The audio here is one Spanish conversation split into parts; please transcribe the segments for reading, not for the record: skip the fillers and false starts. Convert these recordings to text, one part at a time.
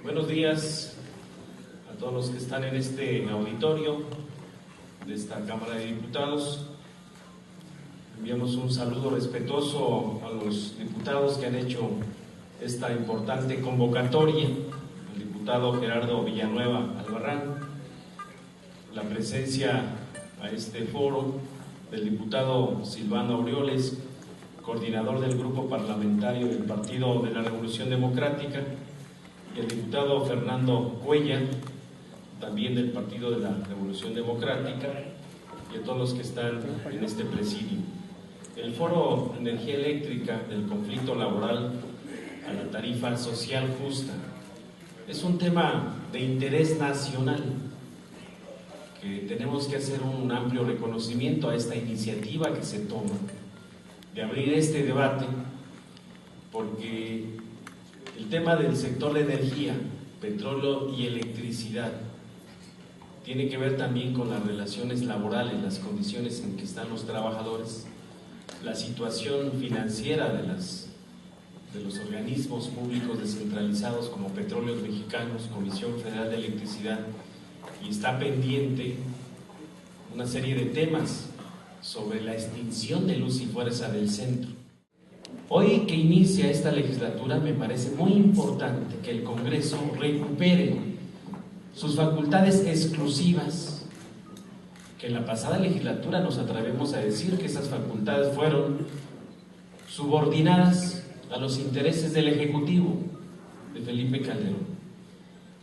Buenos días a todos los que están en este auditorio de esta Cámara de Diputados. Enviamos un saludo respetuoso a los diputados que han hecho esta importante convocatoria, al diputado Gerardo Villanueva Albarrán, la presencia a este foro del diputado Silvano Aureoles, coordinador del grupo parlamentario del Partido de la Revolución Democrática, y el diputado Fernando Cuellar, también del Partido de la Revolución Democrática, y a todos los que están en este presidio. El foro Energía Eléctrica del conflicto laboral a la tarifa social justa es un tema de interés nacional, que tenemos que hacer un amplio reconocimiento a esta iniciativa que se toma de abrir este debate, porque el tema del sector de energía, petróleo y electricidad tiene que ver también con las relaciones laborales, las condiciones en que están los trabajadores, la situación financiera de los organismos públicos descentralizados como Petróleos Mexicanos, Comisión Federal de Electricidad, y está pendiente una serie de temas sobre la extinción de Luz y Fuerza del Centro. Hoy que inicia esta legislatura, me parece muy importante que el Congreso recupere sus facultades exclusivas, que en la pasada legislatura nos atrevemos a decir que esas facultades fueron subordinadas a los intereses del Ejecutivo de Felipe Calderón.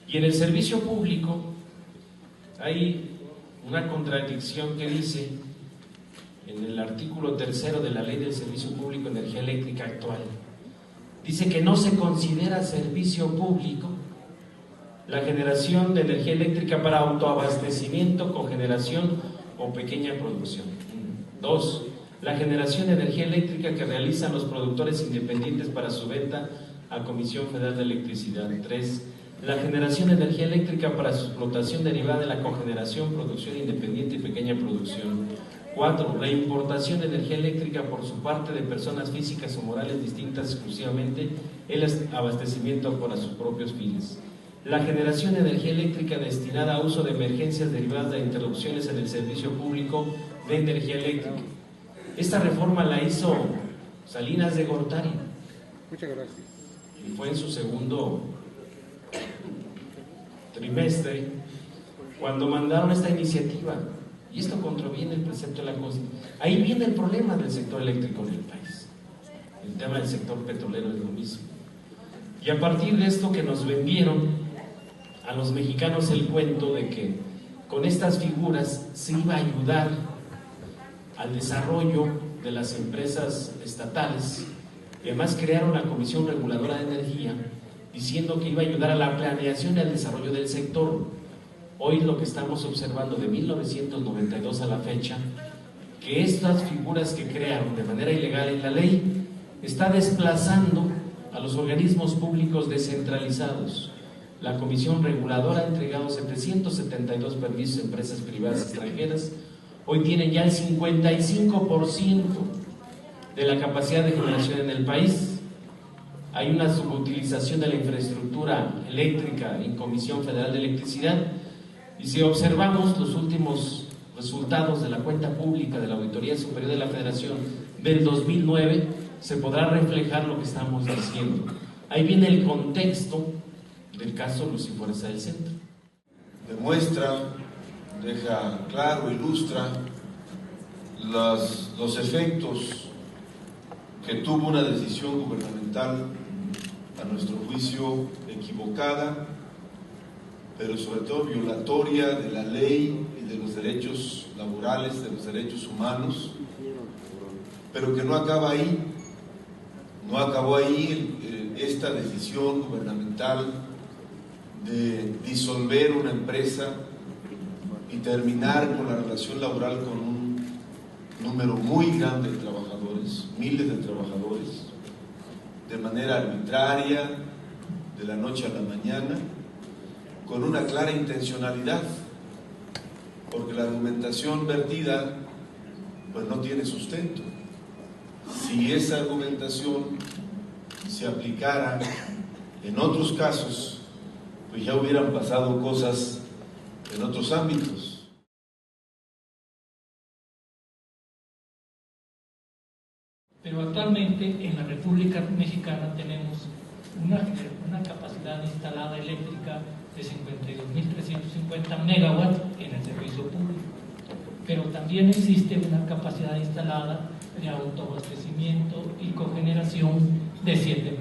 Y en el servicio público hay una contradicción que dice, en el artículo 3 de la Ley del Servicio Público de Energía Eléctrica actual, dice que no se considera servicio público la generación de energía eléctrica para autoabastecimiento, cogeneración o pequeña producción. 2. La generación de energía eléctrica que realizan los productores independientes para su venta a Comisión Federal de Electricidad. 3. La generación de energía eléctrica para su explotación derivada de la cogeneración, producción independiente y pequeña producción. 4. La importación de energía eléctrica por su parte de personas físicas o morales distintas exclusivamente el abastecimiento para sus propios fines. La generación de energía eléctrica destinada a uso de emergencias derivadas de interrupciones en el servicio público de energía eléctrica. Esta reforma la hizo Salinas de Gortari. Muchas gracias. Y fue en su segundo trimestre cuando mandaron esta iniciativa. Y esto contraviene el precepto de la Constitución. Ahí viene el problema del sector eléctrico en el país. El tema del sector petrolero es lo mismo. Y a partir de esto que nos vendieron a los mexicanos el cuento de que con estas figuras se iba a ayudar al desarrollo de las empresas estatales, y además crearon la Comisión Reguladora de Energía diciendo que iba a ayudar a la planeación y al desarrollo del sector. Hoy lo que estamos observando de 1992 a la fecha, que estas figuras que crearon de manera ilegal en la ley está desplazando a los organismos públicos descentralizados. La Comisión Reguladora ha entregado 772 permisos a empresas privadas extranjeras. Hoy tienen ya el 55% de la capacidad de generación en el país. Hay una subutilización de la infraestructura eléctrica en Comisión Federal de Electricidad. Y si observamos los últimos resultados de la cuenta pública de la Auditoría Superior de la Federación del 2009, se podrá reflejar lo que estamos diciendo. Ahí viene el contexto del caso Luz y Fuerza del Centro. Demuestra, deja claro, ilustra los efectos que tuvo una decisión gubernamental, a nuestro juicio equivocada, pero sobre todo violatoria de la ley y de los derechos laborales, de los derechos humanos, pero que no acaba ahí. No acabó ahí esta decisión gubernamental de disolver una empresa y terminar con la relación laboral con un número muy grande de trabajadores, miles de trabajadores, de manera arbitraria, de la noche a la mañana, con una clara intencionalidad, porque la argumentación vertida pues no tiene sustento. Si esa argumentación se aplicara en otros casos pues ya hubieran pasado cosas en otros ámbitos. Pero actualmente en la República Mexicana tenemos una capacidad instalada eléctrica de 52.350 megawatts en el servicio público. Pero también existe una capacidad instalada de autoabastecimiento y cogeneración de 7.582.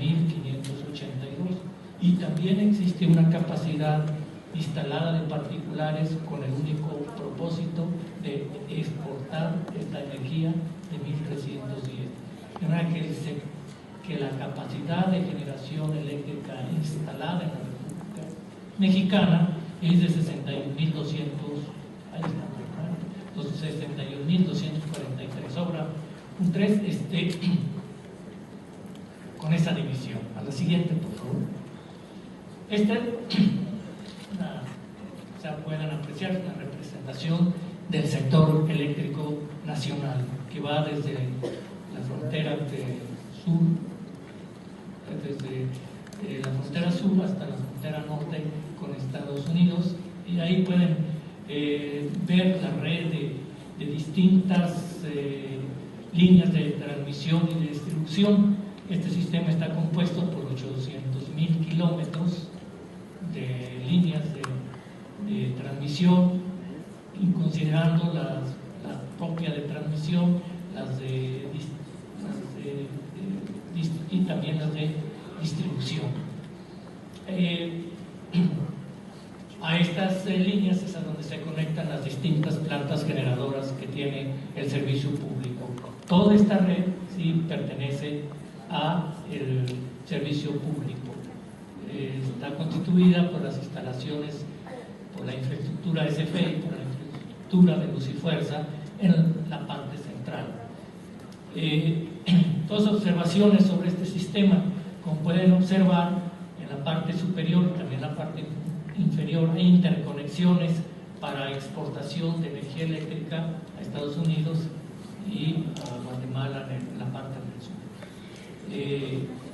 Y también existe una capacidad instalada de particulares con el único propósito de exportar esta energía de 1.310. De manera que la capacidad de generación eléctrica instalada en la República Mexicana es de 61.243. Ahora, un 3 con esa división. A la siguiente, por favor. Pueden apreciar una representación del sector eléctrico nacional que va desde la frontera sur, desde la frontera sur hasta la frontera norte con Estados Unidos, y ahí pueden ver la red de distintas líneas de transmisión y de distribución. Este sistema está compuesto por 800.000 kilómetros de líneas de transmisión, considerando la propia de transmisión, y también las de distribución. A estas líneas es a donde se conectan las distintas plantas generadoras que tiene el servicio público. Toda esta red sí pertenece al servicio público. Está constituida por las instalaciones, por la infraestructura SFE y por la infraestructura de luz y fuerza en la parte central. Dos observaciones sobre este sistema. Como pueden observar, en la parte superior y también en la parte inferior hay interconexiones para exportación de energía eléctrica a Estados Unidos y a Guatemala en la parte del sur.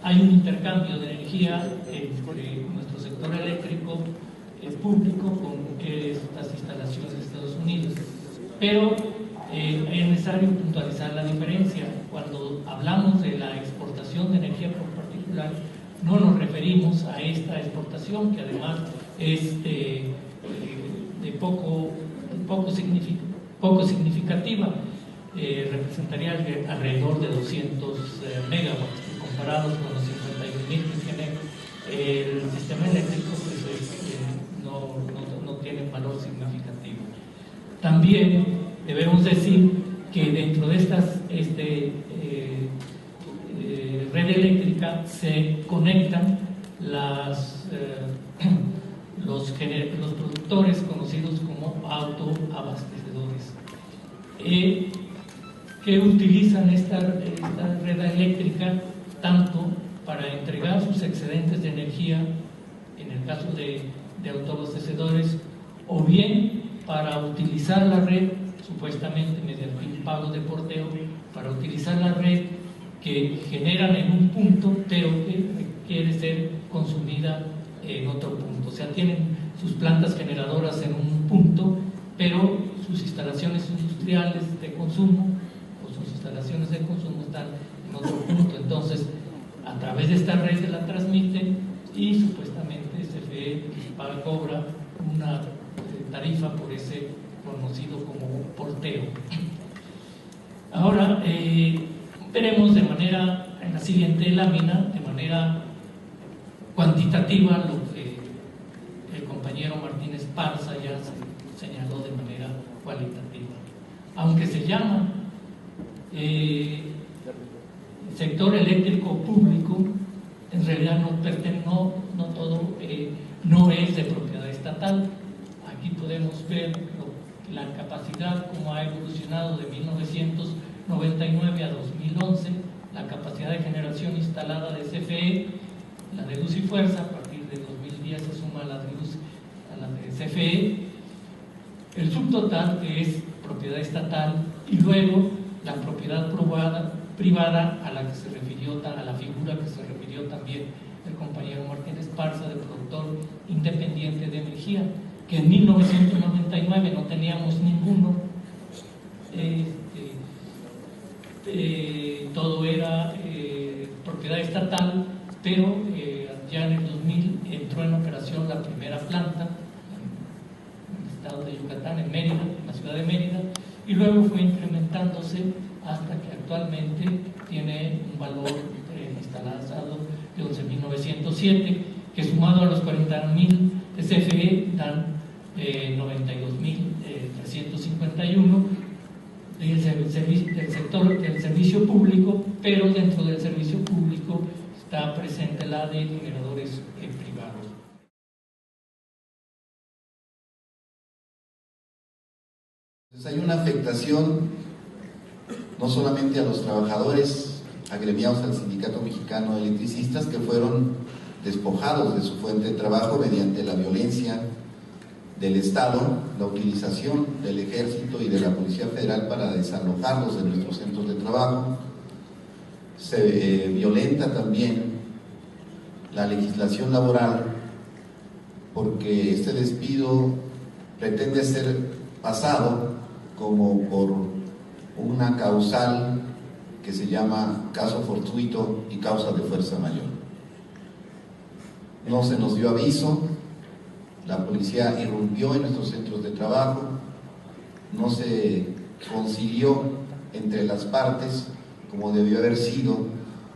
Hay un intercambio de energía entre nuestro sector eléctrico público con estas instalaciones de Estados Unidos, pero es necesario puntualizar la diferencia. Cuando hablamos de la exportación de energía por particular, no nos referimos a esta exportación, que además es de poco significativa. Representaría alrededor de 200 megawatts, que comparados con los 51.000 que tiene el sistema eléctrico, pues no tiene valor significativo. También debemos decir que dentro de estas red eléctrica se conectan los productores conocidos como autoabastecedores, que utilizan esta red eléctrica tanto para entregar sus excedentes de energía, en el caso de autoabastecedores, o bien para utilizar la red, supuestamente mediante un pago de porteo, para utilizar la red que generan en un punto, pero que requiere ser consumida en otro punto. O sea, tienen sus plantas generadoras en un punto, pero sus instalaciones industriales de consumo o sus instalaciones de consumo están en otro punto. Entonces, a través de esta red se la transmiten y supuestamente CFE cobra una tarifa por ese conocido como porteo. Ahora veremos en la siguiente lámina, de manera cuantitativa, lo que el compañero Martínez Parza ya señaló de manera cualitativa. Aunque se llama sector eléctrico público, en realidad no todo no es de propiedad estatal. Aquí podemos ver la capacidad, como ha evolucionado de 1999 a 2011, la capacidad de generación instalada de CFE, la de luz y fuerza. A partir de 2010 se suma la de luz a la de CFE, el subtotal, que es propiedad estatal, y luego la propiedad privada a la que se refirió, a la figura que se refirió también el compañero Martínez Parza, de productor independiente de energía, que en 1999 no teníamos ninguno. Todo era propiedad estatal, pero ya en el 2000 entró en operación la primera planta en el estado de Yucatán, en Mérida, en la ciudad de Mérida, y luego fue incrementándose hasta que actualmente tiene un valor instalado de 11.907, que sumado a los 40.000 de CFE dan 92.351 del sector del servicio público, pero dentro del servicio público está presente la de generadores privados. Entonces hay una afectación no solamente a los trabajadores agremiados al Sindicato Mexicano de Electricistas, que fueron despojados de su fuente de trabajo mediante la violencia del Estado, la utilización del Ejército y de la Policía Federal para desalojarlos de nuestros centros de trabajo. Se violenta también la legislación laboral, porque este despido pretende ser pasado como por una causal que se llama caso fortuito y causa de fuerza mayor. No se nos dio aviso, la policía irrumpió en nuestros centros de trabajo, no se concilió entre las partes como debió haber sido,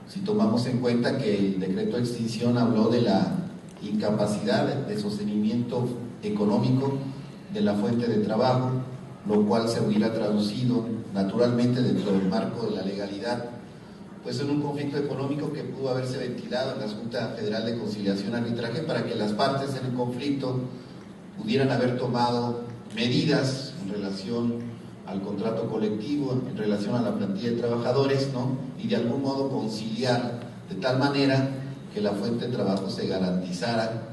si tomamos en cuenta que el decreto de extinción habló de la incapacidad de sostenimiento económico de la fuente de trabajo, lo cual se hubiera traducido naturalmente dentro del marco de la legalidad, pues en un conflicto económico que pudo haberse ventilado en la Junta Federal de Conciliación y Arbitraje para que las partes en el conflicto pudieran haber tomado medidas en relación al contrato colectivo, en relación a la plantilla de trabajadores, ¿no? Y de algún modo conciliar de tal manera que la fuente de trabajo se garantizara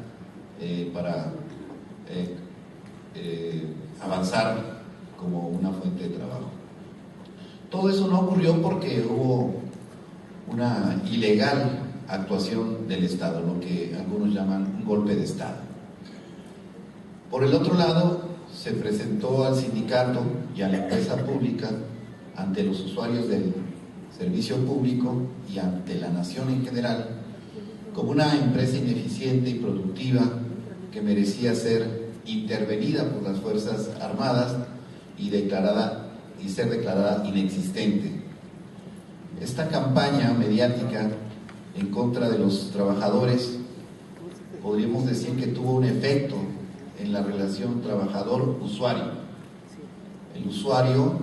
para avanzar como una fuente de trabajo. Todo eso no ocurrió porque hubo una ilegal actuación del Estado, lo que algunos llaman un golpe de Estado. Por el otro lado, se presentó al sindicato y a la empresa pública ante los usuarios del servicio público y ante la nación en general como una empresa ineficiente y productiva que merecía ser intervenida por las Fuerzas Armadas y ser declarada inexistente. Esta campaña mediática en contra de los trabajadores, podríamos decir que tuvo un efecto en la relación trabajador-usuario. El usuario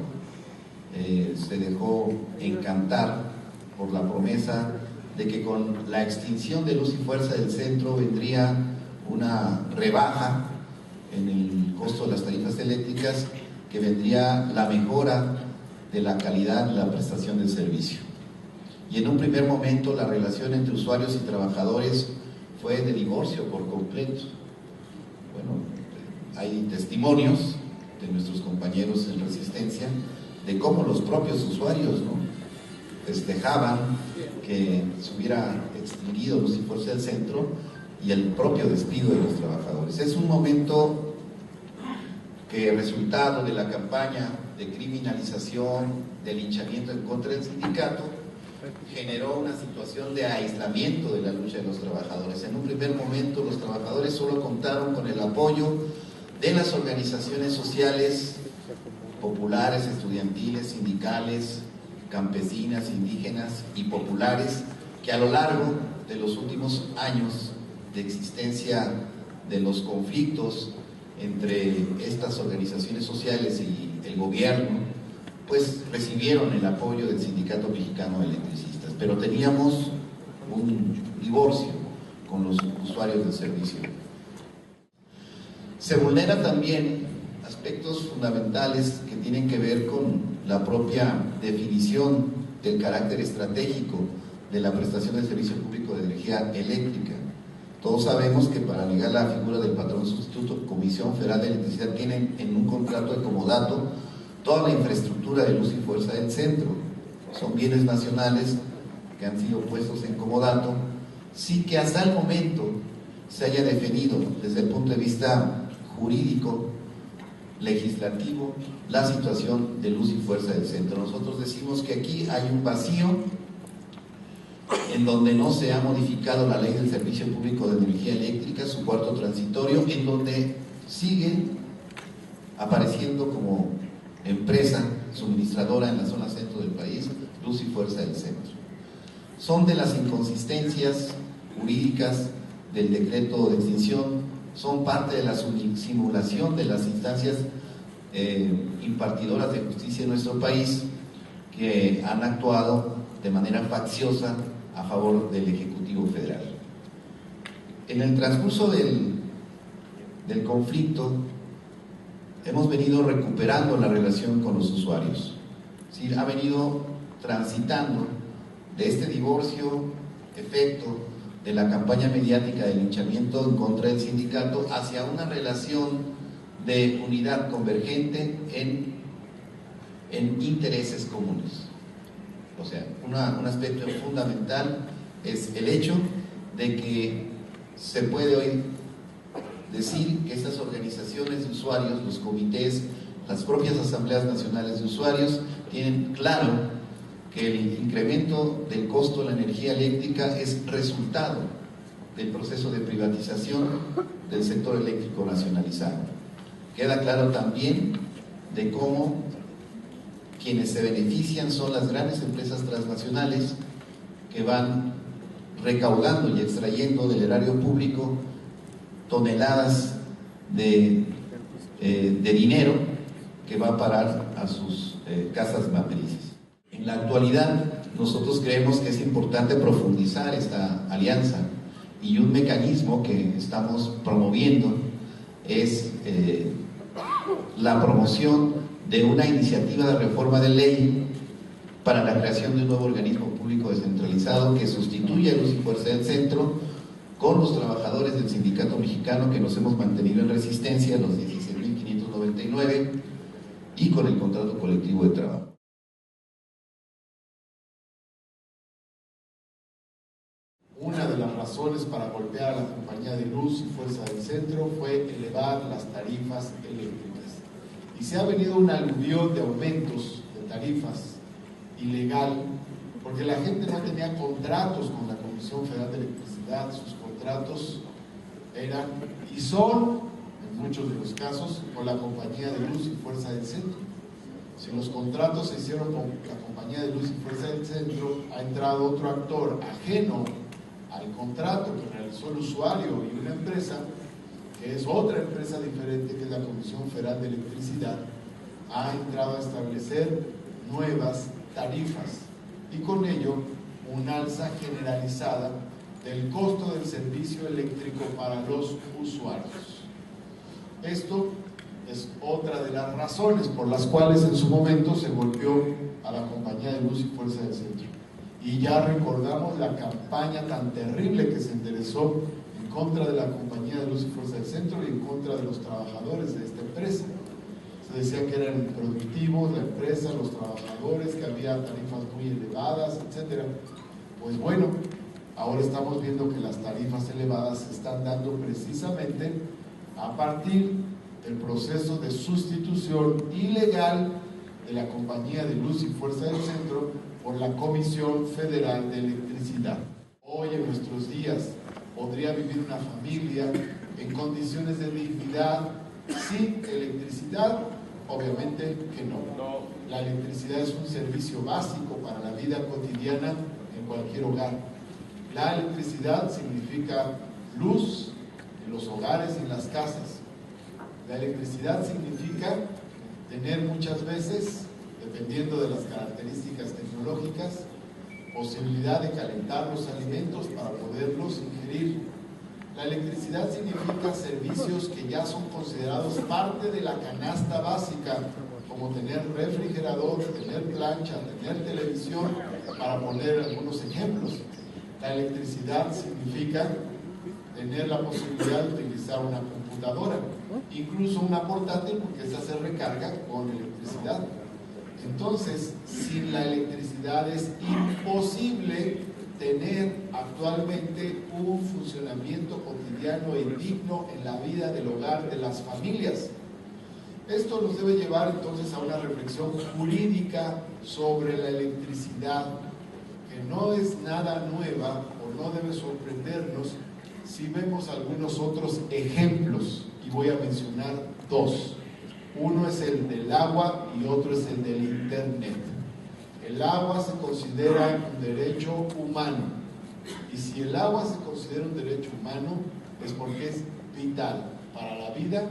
se dejó encantar por la promesa de que con la extinción de Luz y Fuerza del centro vendría una rebaja en el costo de las tarifas eléctricas, que vendría la mejora de la calidad y la prestación del servicio. Y en un primer momento la relación entre usuarios y trabajadores fue de divorcio por completo. Bueno, hay testimonios de nuestros compañeros en Resistencia de cómo los propios usuarios, ¿no?, festejaban que se hubiera extinguido Luz y Fuerza del centro y el propio despido de los trabajadores. Es un momento que, resultado de la campaña de criminalización, de linchamiento en contra del sindicato, generó una situación de aislamiento de la lucha de los trabajadores. En un primer momento los trabajadores solo contaron con el apoyo de las organizaciones sociales, populares, estudiantiles, sindicales, campesinas, indígenas y populares, que a lo largo de los últimos años de existencia de los conflictos entre estas organizaciones sociales y el gobierno, pues recibieron el apoyo del Sindicato Mexicano de Electricistas, pero teníamos un divorcio con los usuarios del servicio. Se vulneran también aspectos fundamentales que tienen que ver con la propia definición del carácter estratégico de la prestación del servicio público de energía eléctrica. Todos sabemos que para negar la figura del patrón sustituto, Comisión Federal de Electricidad tiene en un contrato de comodato toda la infraestructura de Luz y Fuerza del centro. Son bienes nacionales que han sido puestos en comodato sin que hasta el momento se haya definido desde el punto de vista jurídico, legislativo, la situación de luz y fuerza del centro. Nosotros decimos que aquí hay un vacío en donde no se ha modificado la ley del Servicio Público de Energía Eléctrica, su cuarto transitorio, en donde sigue apareciendo como empresa suministradora en la zona centro del país, Luz y Fuerza del Centro. Son de las inconsistencias jurídicas del decreto de extinción, son parte de la simulación de las instancias impartidoras de justicia en nuestro país, que han actuado de manera facciosa a favor del Ejecutivo Federal. En el transcurso del conflicto hemos venido recuperando la relación con los usuarios. Sí, ha venido transitando de este divorcio efecto de la campaña mediática de linchamiento en contra del sindicato hacia una relación de unidad convergente en intereses comunes. O sea, un aspecto fundamental es el hecho de que se puede hoy decir que estas organizaciones de usuarios, los comités, las propias asambleas nacionales de usuarios, tienen claro que el incremento del costo de la energía eléctrica es resultado del proceso de privatización del sector eléctrico nacionalizado. Queda claro también de cómo quienes se benefician son las grandes empresas transnacionales que van recaudando y extrayendo del erario público toneladas de dinero que va a parar a sus casas matrices. En la actualidad, nosotros creemos que es importante profundizar esta alianza, y un mecanismo que estamos promoviendo es la promoción de una iniciativa de reforma de ley para la creación de un nuevo organismo público descentralizado que sustituya a Luz y Fuerza del Centro, con los trabajadores del Sindicato Mexicano que nos hemos mantenido en resistencia, los 16.599, y con el contrato colectivo de trabajo. Una de las razones para golpear a la compañía de Luz y Fuerza del Centro fue elevar las tarifas eléctricas. Y se ha venido un aluvión de aumentos de tarifas ilegal, porque la gente no tenía contratos con la Comisión Federal de Electricidad. Sus contratos eran y son, en muchos de los casos, con la compañía de Luz y Fuerza del Centro. Si los contratos se hicieron con la compañía de Luz y Fuerza del Centro, ha entrado otro actor ajeno al contrato que realizó el usuario y una empresa, que es otra empresa diferente, que es la Comisión Federal de Electricidad, ha entrado a establecer nuevas tarifas y con ello un alza generalizada del costo del servicio eléctrico para los usuarios. Esto es otra de las razones por las cuales en su momento se golpeó a la compañía de Luz y Fuerza del Centro. Y ya recordamos la campaña tan terrible que se enderezó en contra de la compañía de Luz y Fuerza del Centro y en contra de los trabajadores de esta empresa. Se decía que eran improductivos la empresa, los trabajadores, que había tarifas muy elevadas, etc. Pues bueno, ahora estamos viendo que las tarifas elevadas se están dando precisamente a partir del proceso de sustitución ilegal de la compañía de Luz y Fuerza del Centro por la Comisión Federal de Electricidad. Hoy en nuestros días podría vivir una familia en condiciones de dignidad sin electricidad. Obviamente que no. La electricidad es un servicio básico para la vida cotidiana en cualquier hogar. La electricidad significa luz en los hogares y en las casas. La electricidad significa tener muchas veces, dependiendo de las características tecnológicas, posibilidad de calentar los alimentos para poderlos ingerir. La electricidad significa servicios que ya son considerados parte de la canasta básica, como tener refrigerador, tener plancha, tener televisión, para poner algunos ejemplos. La electricidad significa tener la posibilidad de utilizar una computadora, incluso una portátil, porque esa se recarga con electricidad. Entonces, sin la electricidad es imposible tener actualmente un funcionamiento cotidiano y digno en la vida del hogar de las familias. Esto nos debe llevar entonces a una reflexión jurídica sobre la electricidad, que no es nada nueva o no debe sorprendernos si vemos algunos otros ejemplos, y voy a mencionar dos. Uno es el del agua y otro es el del internet. El agua se considera un derecho humano, y si el agua se considera un derecho humano es porque es vital para la vida,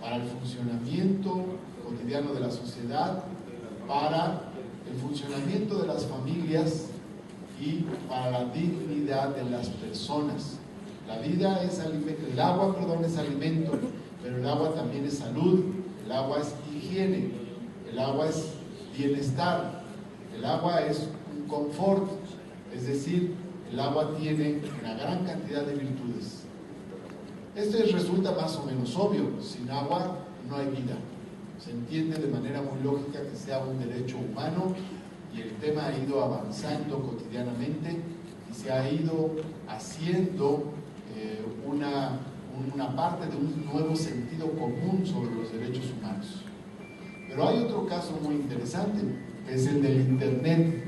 para el funcionamiento cotidiano de la sociedad, para el funcionamiento de las familias y para la dignidad de las personas. La vida es alimento, el agua, es alimento, pero el agua también es salud, el agua es higiene, el agua es bienestar, el agua es un confort, es decir, el agua tiene una gran cantidad de virtudes. Esto resulta más o menos obvio: sin agua no hay vida. Se entiende de manera muy lógica que sea un derecho humano, y el tema ha ido avanzando cotidianamente y se ha ido haciendo una parte de un nuevo sentido común sobre los derechos humanos. Pero hay otro caso muy interesante, que es el del internet.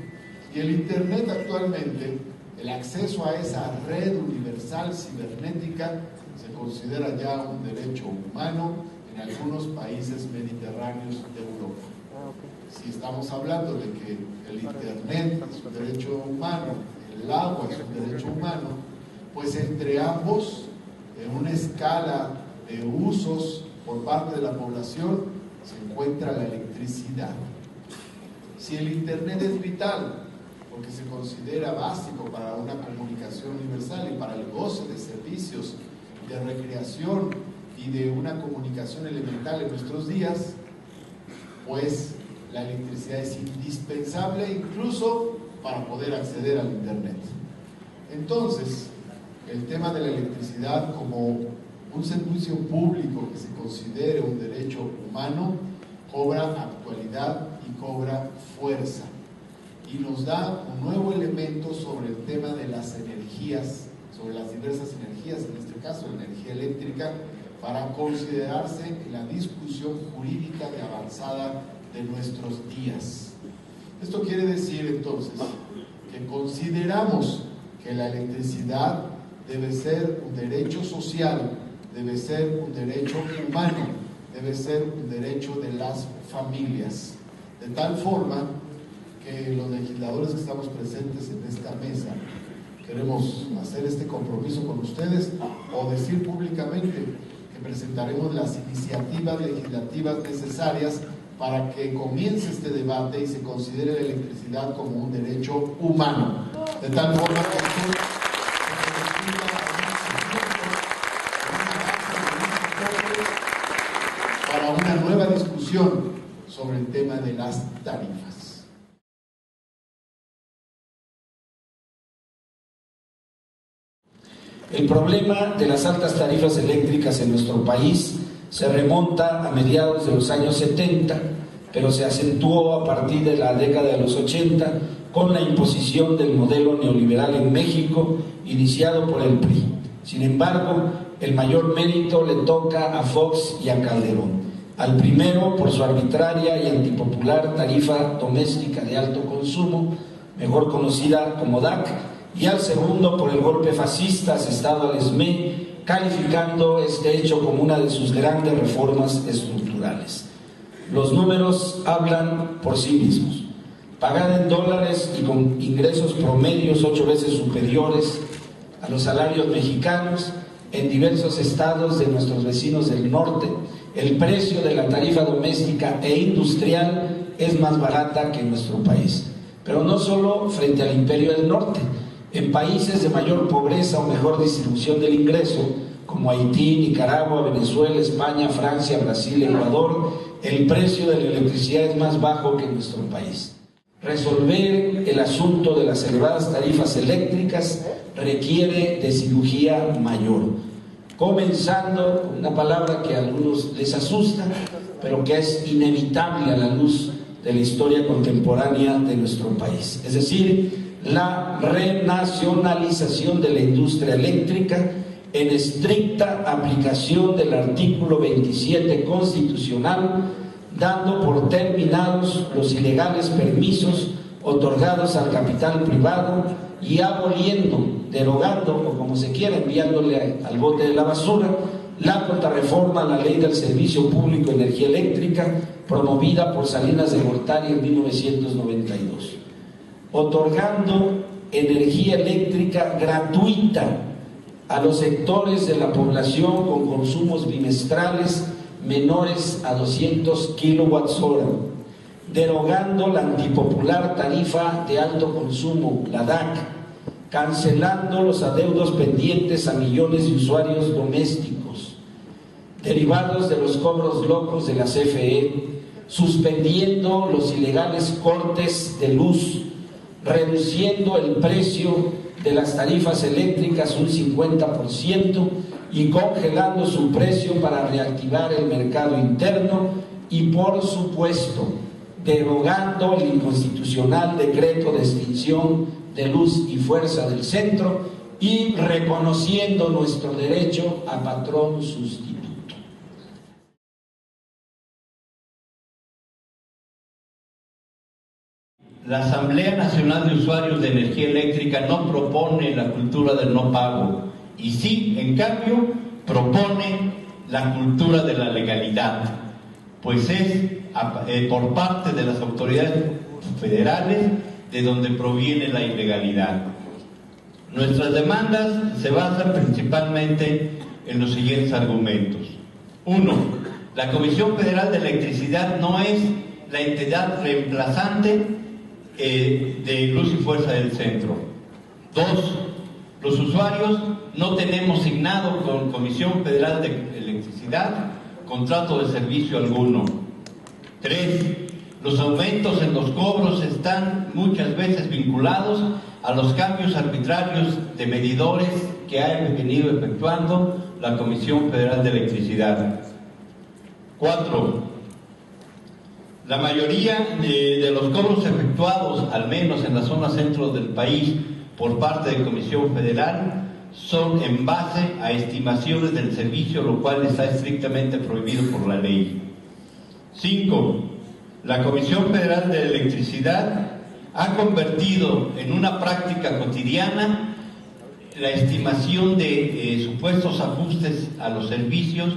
Y el internet actualmente, el acceso a esa red universal cibernética, se considera ya un derecho humano en algunos países mediterráneos de Europa. Si estamos hablando de que el internet es un derecho humano, el agua es un derecho humano, pues entre ambos, en una escala de usos por parte de la población, se encuentra la electricidad. Si el internet es vital, porque se considera básico para una comunicación universal y para el goce de servicios de recreación y de una comunicación elemental en nuestros días, pues la electricidad es indispensable incluso para poder acceder al internet. Entonces, el tema de la electricidad como un servicio público que se considere un derecho humano cobra actualidad y cobra fuerza, y nos da un nuevo elemento sobre el tema de las energías, sobre las diversas energías, en este caso la energía eléctrica, para considerarse en la discusión jurídica de avanzada de nuestros días. Esto quiere decir entonces que consideramos que la electricidad debe ser un derecho social, debe ser un derecho humano, debe ser un derecho de las familias, de tal forma que los legisladores que estamos presentes en esta mesa queremos hacer este compromiso con ustedes, o decir públicamente que presentaremos las iniciativas legislativas necesarias para que comience este debate y se considere la electricidad como un derecho humano, de tal forma que para una nueva discusión sobre el tema de las tarifas. El problema de las altas tarifas eléctricas en nuestro país se remonta a mediados de los años 70, pero se acentuó a partir de la década de los 80 con la imposición del modelo neoliberal en México, iniciado por el PRI. Sin embargo, el mayor mérito le toca a Fox y a Calderón. Al primero por su arbitraria y antipopular tarifa doméstica de alto consumo, mejor conocida como DAC, y al segundo por el golpe fascista asestado al SME, calificando este hecho como una de sus grandes reformas estructurales. Los números hablan por sí mismos. Pagada en dólares y con ingresos promedios 8 veces superiores a los salarios mexicanos, en diversos estados de nuestros vecinos del norte, el precio de la tarifa doméstica e industrial es más barata que en nuestro país. Pero no solo frente al imperio del norte. En países de mayor pobreza o mejor distribución del ingreso, como Haití, Nicaragua, Venezuela, España, Francia, Brasil, Ecuador, el precio de la electricidad es más bajo que en nuestro país. Resolver el asunto de las elevadas tarifas eléctricas requiere de cirugía mayor, comenzando con una palabra que a algunos les asusta, pero que es inevitable a la luz de la historia contemporánea de nuestro país, es decir, la renacionalización de la industria eléctrica en estricta aplicación del artículo 27 constitucional, dando por terminados los ilegales permisos otorgados al capital privado y aboliendo, derogando o como se quiera, enviándole al bote de la basura, la contrarreforma a la Ley del Servicio Público de Energía Eléctrica promovida por Salinas de Gortari en 1992, otorgando energía eléctrica gratuita a los sectores de la población con consumos bimestrales menores a 200 kWh, derogando la antipopular tarifa de alto consumo, la DAC, cancelando los adeudos pendientes a millones de usuarios domésticos, derivados de los cobros locos de la CFE, suspendiendo los ilegales cortes de luz, reduciendo el precio de las tarifas eléctricas un 50% y congelando su precio para reactivar el mercado interno y, por supuesto, derogando el inconstitucional decreto de extinción de luz y fuerza del centro y reconociendo nuestro derecho a patrón sustituto. La Asamblea Nacional de Usuarios de Energía Eléctrica no propone la cultura del no pago y sí, en cambio, propone la cultura de la legalidad, pues es por parte de las autoridades federales de donde proviene la ilegalidad. Nuestras demandas se basan principalmente en los siguientes argumentos. 1. La Comisión Federal de Electricidad no es la entidad reemplazante de Luz y Fuerza del Centro. 2. Los usuarios no tenemos signado con Comisión Federal de Electricidad contrato de servicio alguno. 3. Los aumentos en los cobros están muchas veces vinculados a los cambios arbitrarios de medidores que ha venido efectuando la Comisión Federal de Electricidad. 4. La mayoría de los cobros efectuados, al menos en la zona centro del país, por parte de Comisión Federal, son en base a estimaciones del servicio, lo cual está estrictamente prohibido por la ley. 5. La Comisión Federal de Electricidad ha convertido en una práctica cotidiana la estimación de supuestos ajustes a los servicios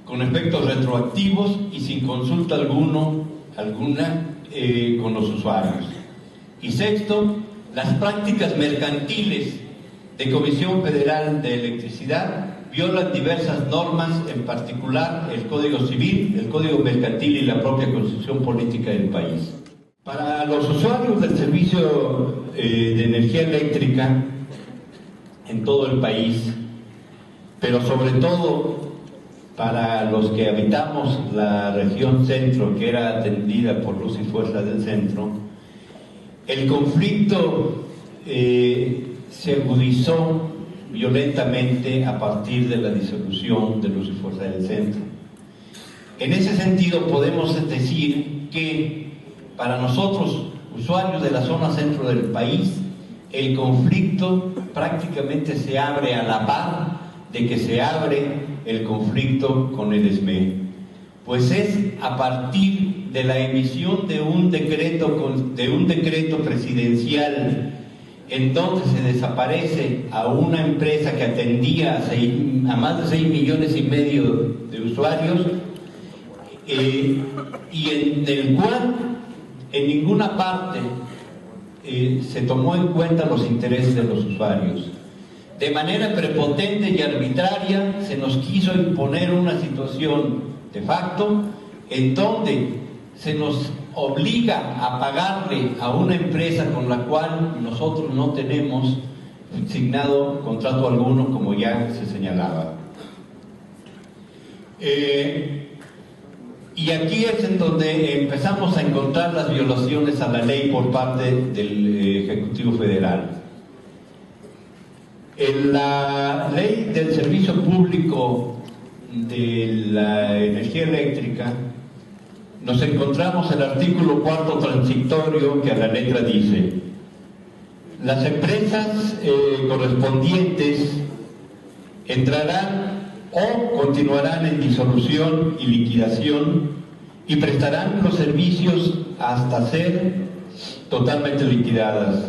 con efectos retroactivos y sin consulta alguna con los usuarios. Y 6. Las prácticas mercantiles de Comisión Federal de Electricidad violan diversas normas, en particular el Código Civil, el Código Mercantil y la propia Constitución Política del país. Para los usuarios del servicio de energía eléctrica en todo el país, pero sobre todo para los que habitamos la región centro, que era atendida por Luz y Fuerza del Centro, el conflicto se agudizó violentamente a partir de la disolución de Luz y Fuerza del Centro. En ese sentido podemos decir que para nosotros, usuarios de la zona centro del país, el conflicto prácticamente se abre a la par de que se abre el conflicto con el SME, pues es a partir de la emisión de un decreto presidencial en donde se desaparece a una empresa que atendía a más de 6,5 millones de usuarios y en el cual en ninguna parte se tomó en cuenta los intereses de los usuarios. De manera prepotente y arbitraria se nos quiso imponer una situación de facto en donde se nos obliga a pagarle a una empresa con la cual nosotros no tenemos signado contrato alguno, como ya se señalaba. Y aquí es en donde empezamos a encontrar las violaciones a la ley por parte del Ejecutivo Federal. En la ley del servicio público de la energía eléctrica nos encontramos el artículo 4 transitorio que a la letra dice: Las empresas correspondientes entrarán o continuarán en disolución y liquidación y prestarán los servicios hasta ser totalmente liquidadas.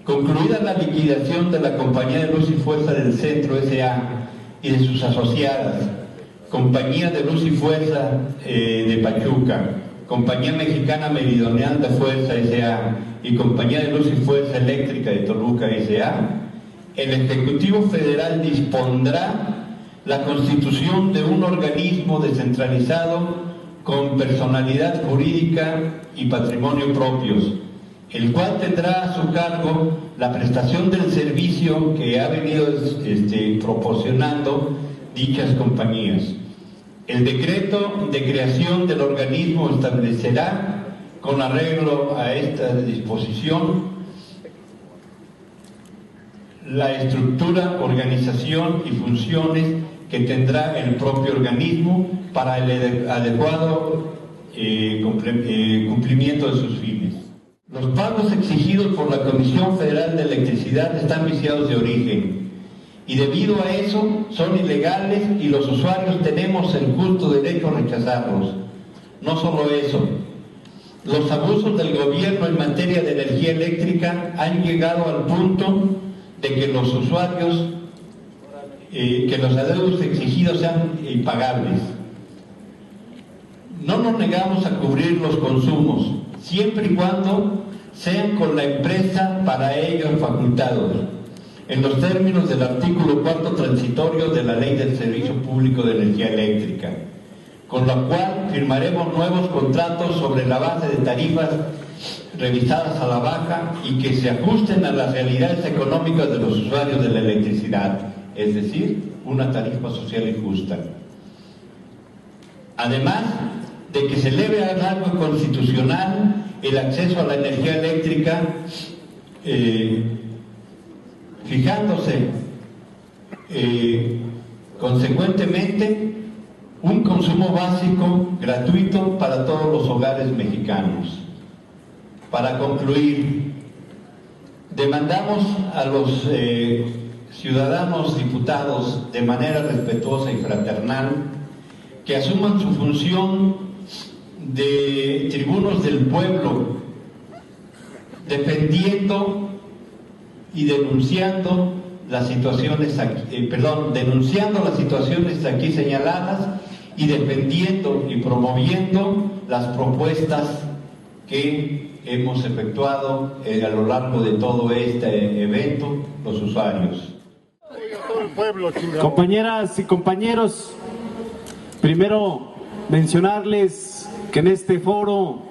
Concluida la liquidación de la Compañía de Luz y Fuerza del Centro S.A. y de sus asociadas, Compañía de Luz y Fuerza de Pachuca, Compañía Mexicana Meridional de Fuerza S.A. y Compañía de Luz y Fuerza Eléctrica de Toluca S.A., el Ejecutivo Federal dispondrá la constitución de un organismo descentralizado con personalidad jurídica y patrimonio propios, el cual tendrá a su cargo la prestación del servicio que ha venido proporcionando dichas compañías. El decreto de creación del organismo establecerá, con arreglo a esta disposición, la estructura, organización y funciones que tendrá el propio organismo para el adecuado cumplimiento de sus fines. Los pagos exigidos por la Comisión Federal de Electricidad están viciados de origen y debido a eso son ilegales y los usuarios tenemos el justo derecho a rechazarlos. No solo eso, los abusos del gobierno en materia de energía eléctrica han llegado al punto de que los usuarios, que los adeudos exigidos sean impagables. No nos negamos a cubrir los consumos, siempre y cuando sean con la empresa para ello facultados, en los términos del artículo 4 transitorio de la Ley del Servicio Público de Energía Eléctrica, con la cual firmaremos nuevos contratos sobre la base de tarifas revisadas a la baja y que se ajusten a las realidades económicas de los usuarios de la electricidad, es decir, una tarifa social y justa. Además de que se eleve al rango constitucional el acceso a la energía eléctrica, fijándose consecuentemente un consumo básico gratuito para todos los hogares mexicanos. Para concluir, demandamos a los ciudadanos diputados de manera respetuosa y fraternal que asuman su función de tribunos del pueblo, defendiendo y denunciando las situaciones denunciando las situaciones aquí señaladas y defendiendo y promoviendo las propuestas que hemos efectuado a lo largo de todo este evento los usuarios. Compañeras y compañeros, primero mencionarles que en este foro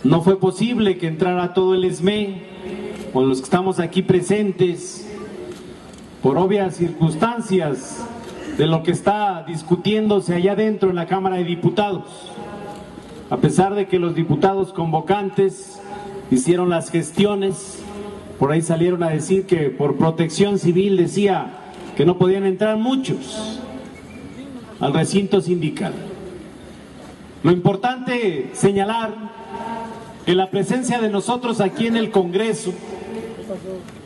no fue posible que entrara todo el SME con los que estamos aquí presentes por obvias circunstancias de lo que está discutiéndose allá adentro en la Cámara de Diputados. A pesar de que los diputados convocantes hicieron las gestiones, por ahí salieron a decir que por protección civil decía que no podían entrar muchos al recinto sindical. Lo importante señalar que la presencia de nosotros aquí en el Congreso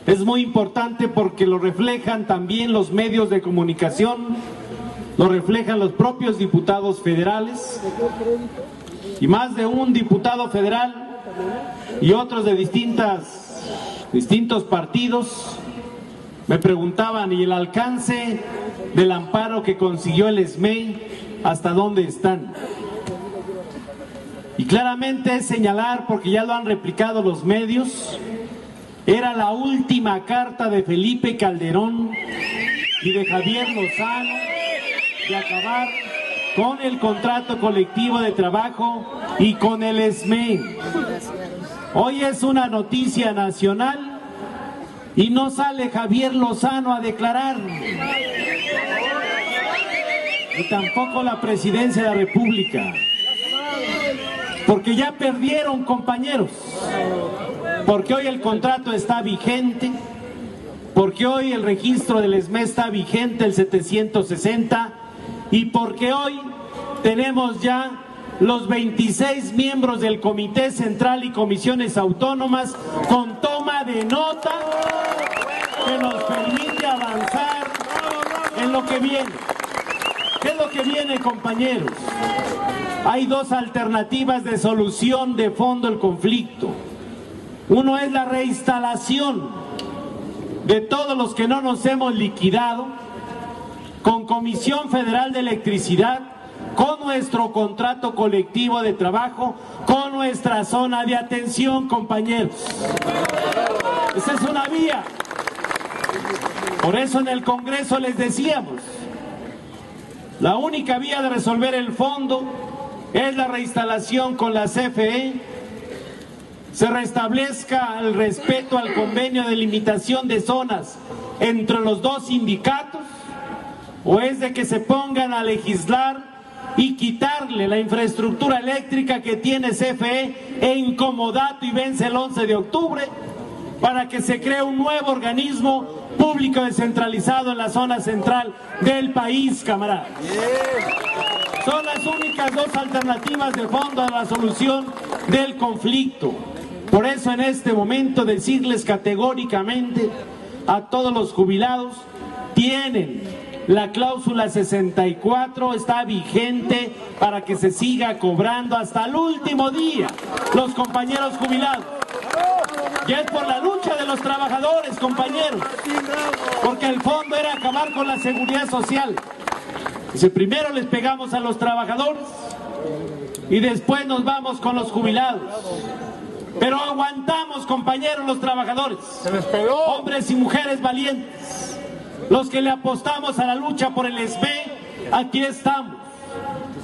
es muy importante porque lo reflejan también los medios de comunicación, lo reflejan los propios diputados federales y más de un diputado federal y otros de distintos partidos me preguntaban, ¿y el alcance del amparo que consiguió el SME hasta dónde están? Y claramente es señalar, porque ya lo han replicado los medios, era la última carta de Felipe Calderón y de Javier Lozano de acabar con el contrato colectivo de trabajo y con el SME. Hoy es una noticia nacional y no sale Javier Lozano a declarar, y tampoco la Presidencia de la República, porque ya perdieron, compañeros, porque hoy el contrato está vigente, porque hoy el registro del SME está vigente, el 760, y porque hoy tenemos ya los 26 miembros del Comité Central y comisiones autónomas con toma denota que nos permite avanzar en lo que viene. ¿Qué es lo que viene, compañeros? Hay dos alternativas de solución de fondo del conflicto. Uno es la reinstalación de todos los que no nos hemos liquidado con Comisión Federal de Electricidad, con nuestro contrato colectivo de trabajo, con nuestra zona de atención, compañeros. Esa es una vía. Por eso en el Congreso les decíamos, la única vía de resolver el fondo es la reinstalación con la CFE, se restablezca el respeto al convenio de limitación de zonas entre los dos sindicatos, o es de que se pongan a legislar y quitarle la infraestructura eléctrica que tiene CFE en comodato y vence el 11 de octubre para que se cree un nuevo organismo público descentralizado en la zona central del país, camaradas. Son las únicas dos alternativas de fondo a la solución del conflicto. Por eso en este momento decirles categóricamente a todos los jubilados, tienen la cláusula 64, está vigente para que se siga cobrando hasta el último día los compañeros jubilados. Y es por la lucha de los trabajadores, compañeros, porque el fondo era acabar con la seguridad social. Dice, primero les pegamos a los trabajadores y después nos vamos con los jubilados. Pero aguantamos, compañeros, los trabajadores, hombres y mujeres valientes, los que le apostamos a la lucha por el SME, aquí estamos.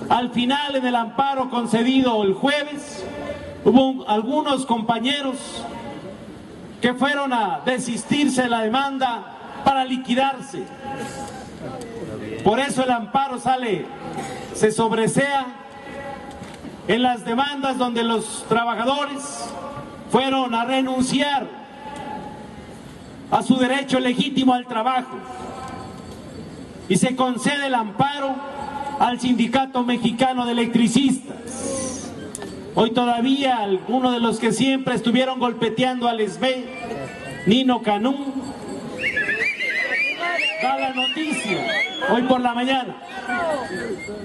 Al final, en el amparo concedido el jueves, hubo algunos compañeros que fueron a desistirse de la demanda para liquidarse. Por eso el amparo se sobresea en las demandas donde los trabajadores fueron a renunciar a su derecho legítimo al trabajo y se concede el amparo al Sindicato Mexicano de Electricistas. Hoy todavía algunos de los que siempre estuvieron golpeteando al SME, Nino Canún, da la noticia hoy por la mañana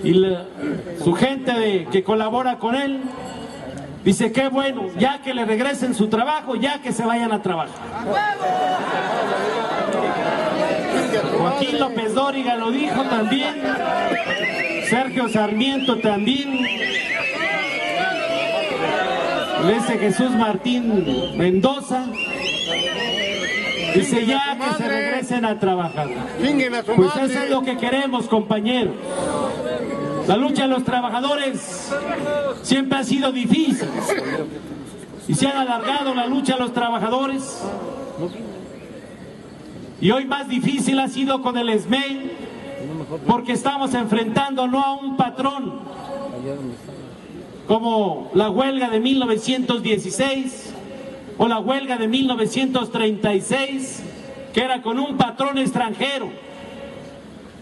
y su gente que colabora con él dice que bueno, ya que le regresen su trabajo, ya que se vayan a trabajar. Joaquín López Dóriga lo dijo también, Sergio Sarmiento también, Jesús Martín Mendoza dice ya que se regresen a trabajar. Pues eso es lo que queremos, compañeros. La lucha de los trabajadores siempre ha sido difícil y se ha alargado la lucha de los trabajadores, y hoy más difícil ha sido con el SME porque estamos enfrentando no a un patrón como la huelga de 1916 o la huelga de 1936, que era con un patrón extranjero.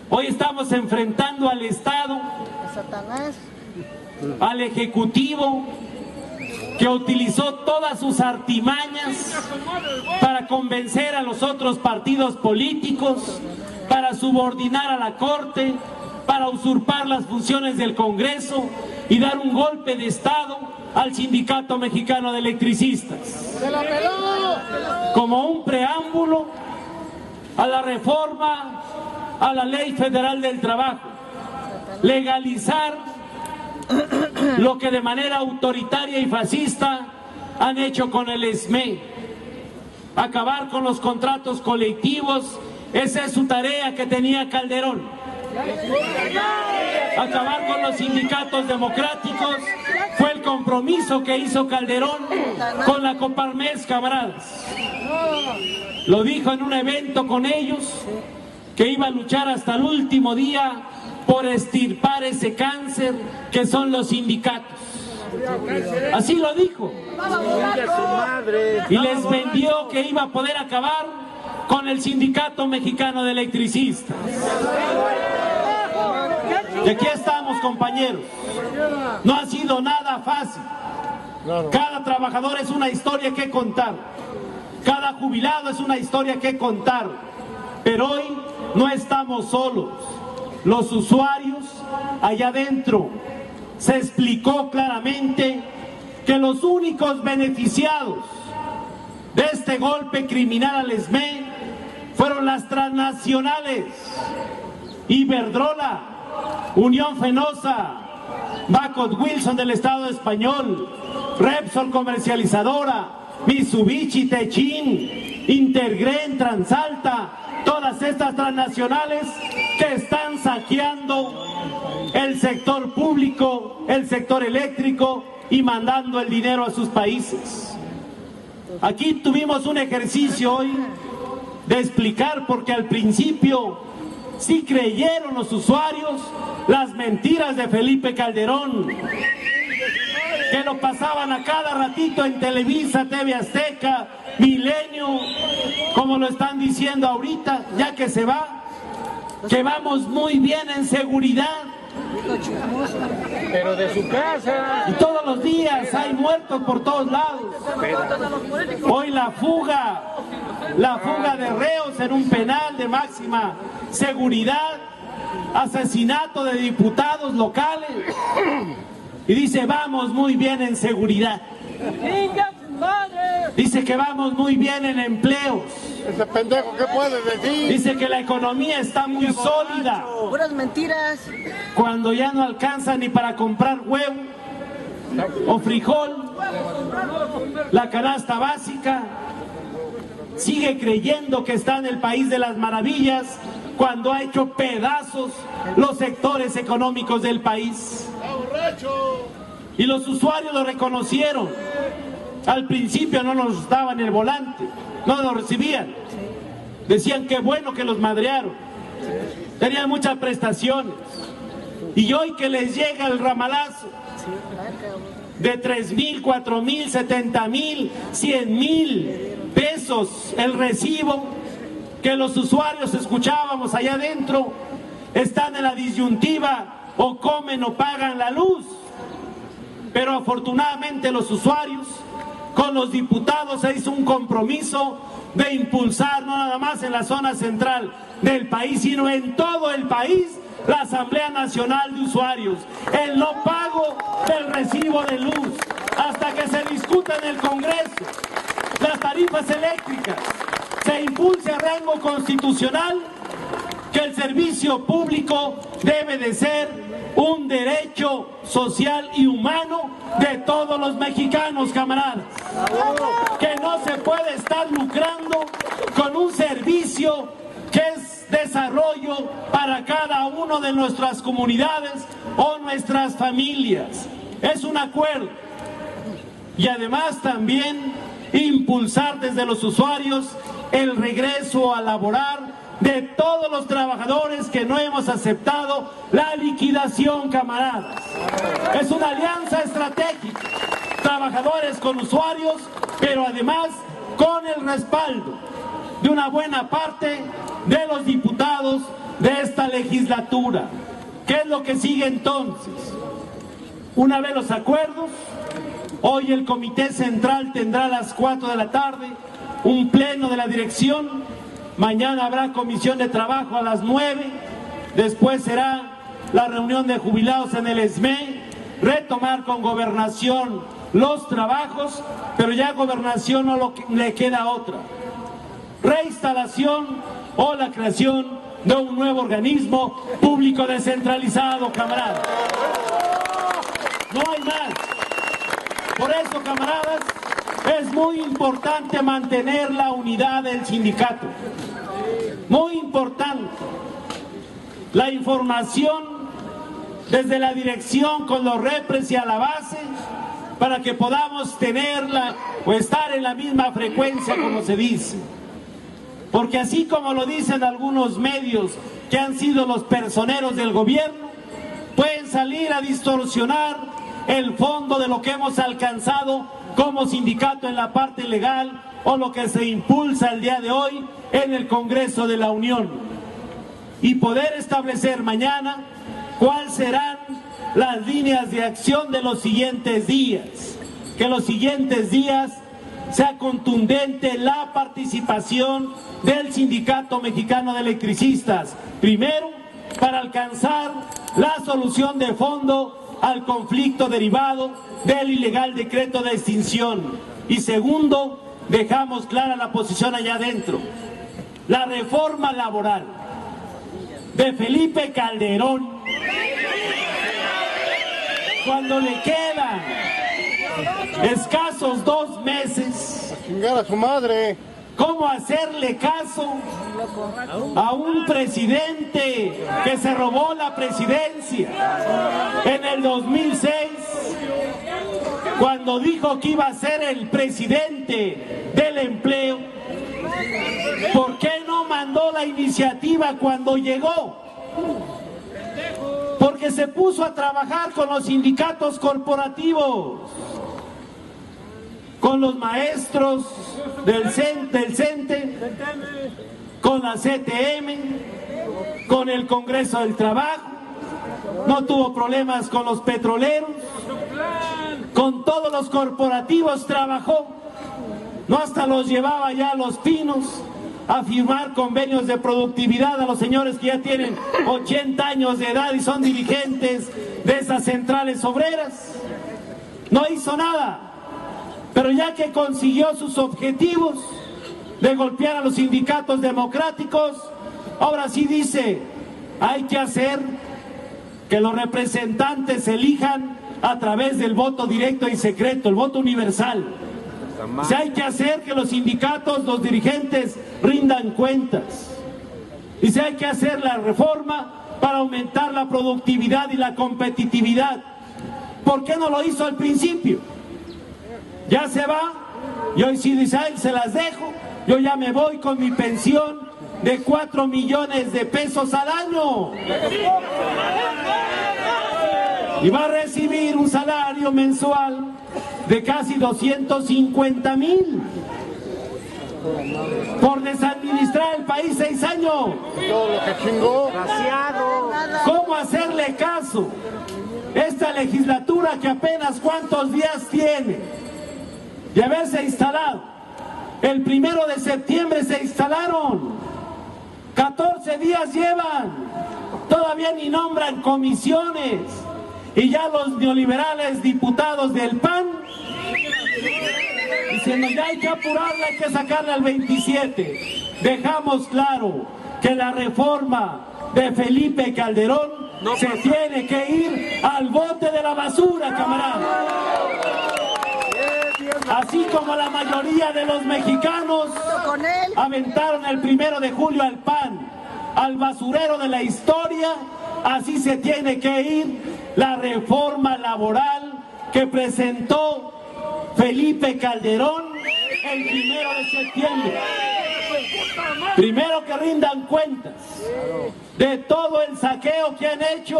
Hoy estamos enfrentando al Estado, al Ejecutivo, que utilizó todas sus artimañas para convencer a los otros partidos políticos, para subordinar a la Corte, para usurpar las funciones del Congreso y dar un golpe de Estado al Sindicato Mexicano de Electricistas. Como un preámbulo a la reforma a la Ley Federal del Trabajo, legalizar lo que de manera autoritaria y fascista han hecho con el SME, acabar con los contratos colectivos. Esa es su tarea que tenía Calderón. Acabar con los sindicatos democráticos fue el compromiso que hizo Calderón con la Coparmex, camaradas. Lo dijo en un evento con ellos, que iba a luchar hasta el último día por extirpar ese cáncer que son los sindicatos. Así lo dijo. Y les vendió que iba a poder acabar con el Sindicato Mexicano de Electricistas. Y aquí estamos, compañeros. No ha sido nada fácil. Cada trabajador es una historia que contar. Cada jubilado es una historia que contar, pero hoy no estamos solos. Los usuarios allá adentro, se explicó claramente que los únicos beneficiados de este golpe criminal al SME fueron las transnacionales: Iberdrola, Unión Fenosa, Bacot Wilson del Estado español, Repsol comercializadora, Mitsubishi, Techin, Intergren, Transalta, todas estas transnacionales que están saqueando el sector público, el sector eléctrico y mandando el dinero a sus países. Aquí tuvimos un ejercicio hoy de explicar, porque al principio sí creyeron los usuarios las mentiras de Felipe Calderón, que lo pasaban a cada ratito en Televisa, TV Azteca, Milenio, como lo están diciendo ahorita, ya que se va, que vamos muy bien en seguridad. Pero de su casa. Y todos los días hay muertos por todos lados. Hoy la fuga de reos en un penal de máxima seguridad, asesinato de diputados locales. Y dice, vamos muy bien en seguridad. Dice que vamos muy bien en empleos. Ese pendejo, ¿qué puede decir? Dice que la economía está muy sólida. Puras mentiras. Cuando ya no alcanza ni para comprar huevo o frijol, la canasta básica. Sigue creyendo que está en el país de las maravillas cuando ha hecho pedazos los sectores económicos del país. Y los usuarios lo reconocieron. Al principio no nos daban el volante, no nos recibían. Decían que bueno que los madrearon. Tenían muchas prestaciones. Y hoy que les llega el ramalazo de 3,000, 4,000, 70,000, 100,000 pesos el recibo, que los usuarios escuchábamos allá adentro, están en la disyuntiva: o comen o pagan la luz. Pero afortunadamente los usuarios, con los diputados, se hizo un compromiso de impulsar, no nada más en la zona central del país, sino en todo el país, la Asamblea Nacional de Usuarios, el no pago del recibo de luz, hasta que se discuta en el Congreso las tarifas eléctricas, se impulse a rango constitucional que el servicio público debe de ser un derecho social y humano de todos los mexicanos, camaradas. Que no se puede estar lucrando con un servicio que es desarrollo para cada uno de nuestras comunidades o nuestras familias. Es un acuerdo. Y además también impulsar desde los usuarios el regreso a laborar de todos los trabajadores que no hemos aceptado la liquidación, camaradas. Es una alianza estratégica, trabajadores con usuarios, pero además con el respaldo de una buena parte de los diputados de esta legislatura. ¿Qué es lo que sigue entonces? Una vez los acuerdos, hoy el Comité Central tendrá a las 4 de la tarde un pleno de la dirección. Mañana habrá comisión de trabajo a las 9, después será la reunión de jubilados en el SME, retomar con Gobernación los trabajos, pero ya a Gobernación no le queda otra. Reinstalación o la creación de un nuevo organismo público descentralizado, camaradas. No hay más. Por eso, camaradas, es muy importante mantener la unidad del sindicato. Muy importante. La información desde la dirección con los repres y a la base para que podamos tenerla o estar en la misma frecuencia, como se dice. Porque así como lo dicen algunos medios que han sido los personeros del gobierno, pueden salir a distorsionar el fondo de lo que hemos alcanzado como sindicato en la parte legal o lo que se impulsa el día de hoy en el Congreso de la Unión, y poder establecer mañana cuáles serán las líneas de acción de los siguientes días, que los siguientes días sea contundente la participación del Sindicato Mexicano de Electricistas. Primero, para alcanzar la solución de fondo al conflicto derivado del ilegal decreto de extinción. Y segundo, dejamos clara la posición allá adentro. La reforma laboral de Felipe Calderón, cuando le quedan escasos 2 meses, A chingar a su madre. ¿cómo hacerle caso a un presidente que se robó la presidencia en el 2006, cuando dijo que iba a ser el presidente del empleo? ¿Por qué no mandó la iniciativa cuando llegó? Porque se puso a trabajar con los sindicatos corporativos, con los maestros del CENTE, con la CTM, con el Congreso del Trabajo. No tuvo problemas con los petroleros, con todos los corporativos trabajó. No hasta los llevaba ya a Los Pinos a firmar convenios de productividad a los señores que ya tienen 80 años de edad y son dirigentes de esas centrales obreras. No hizo nada. Pero ya que consiguió sus objetivos de golpear a los sindicatos democráticos, ahora sí dice, hay que hacer que los representantes se elijan a través del voto directo y secreto, el voto universal. O sea, hay que hacer que los sindicatos, los dirigentes rindan cuentas. Dice, hay que hacer la reforma para aumentar la productividad y la competitividad. ¿Por qué no lo hizo al principio? Ya se va, y hoy sí dice, ay, se las dejo, yo ya me voy con mi pensión de 4 millones de pesos al año. Y va a recibir un salario mensual de casi 250,000 por desadministrar el país 6 años. Todo lo que chingó. ¿Cómo hacerle caso? Esta legislatura que apenas cuántos días tiene de haberse instalado. El 1 de septiembre se instalaron. 14 días llevan. Todavía ni nombran comisiones. Y ya los neoliberales diputados del PAN diciendo, ya hay que apurarla, hay que sacarla al 27. Dejamos claro que la reforma de Felipe Calderón se tiene que ir al bote de la basura, camarada. Así como la mayoría de los mexicanos aventaron el 1 de julio al PAN, al basurero de la historia, así se tiene que ir la reforma laboral que presentó Felipe Calderón el 1 de septiembre. Primero que rindan cuentas de todo el saqueo que han hecho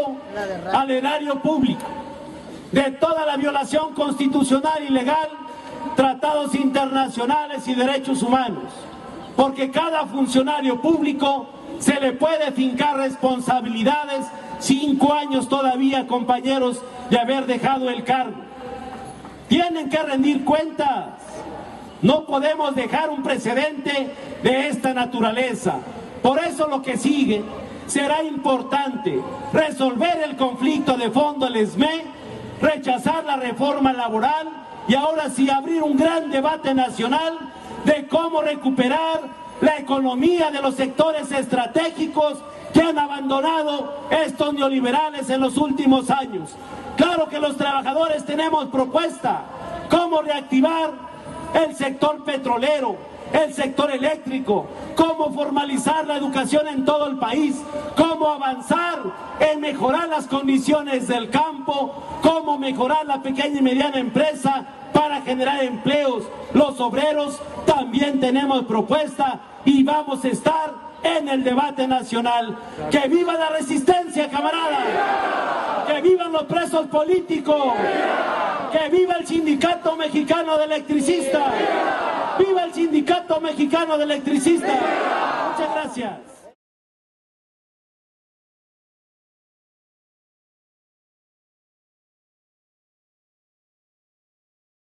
al erario público, de toda la violación constitucional y legal, tratados internacionales y derechos humanos, porque cada funcionario público se le puede fincar responsabilidades 5 años todavía, compañeros, de haber dejado el cargo. Tienen que rendir cuentas. No podemos dejar un precedente de esta naturaleza. Por eso lo que sigue será importante resolver el conflicto de fondo del SME, rechazar la reforma laboral y ahora sí abrir un gran debate nacional de cómo recuperar la economía de los sectores estratégicos que han abandonado estos neoliberales en los últimos años. Claro que los trabajadores tenemos propuesta, cómo reactivar el sector petrolero, el sector eléctrico, cómo formalizar la educación en todo el país, cómo avanzar en mejorar las condiciones del campo, cómo mejorar la pequeña y mediana empresa para generar empleos. Los obreros también tenemos propuesta y vamos a estar en el debate nacional. ¡Que viva la resistencia, camarada! ¡Que vivan los presos políticos! ¡Que viva el Sindicato Mexicano de Electricistas! ¡Viva el Sindicato Mexicano de Electricistas! Muchas gracias.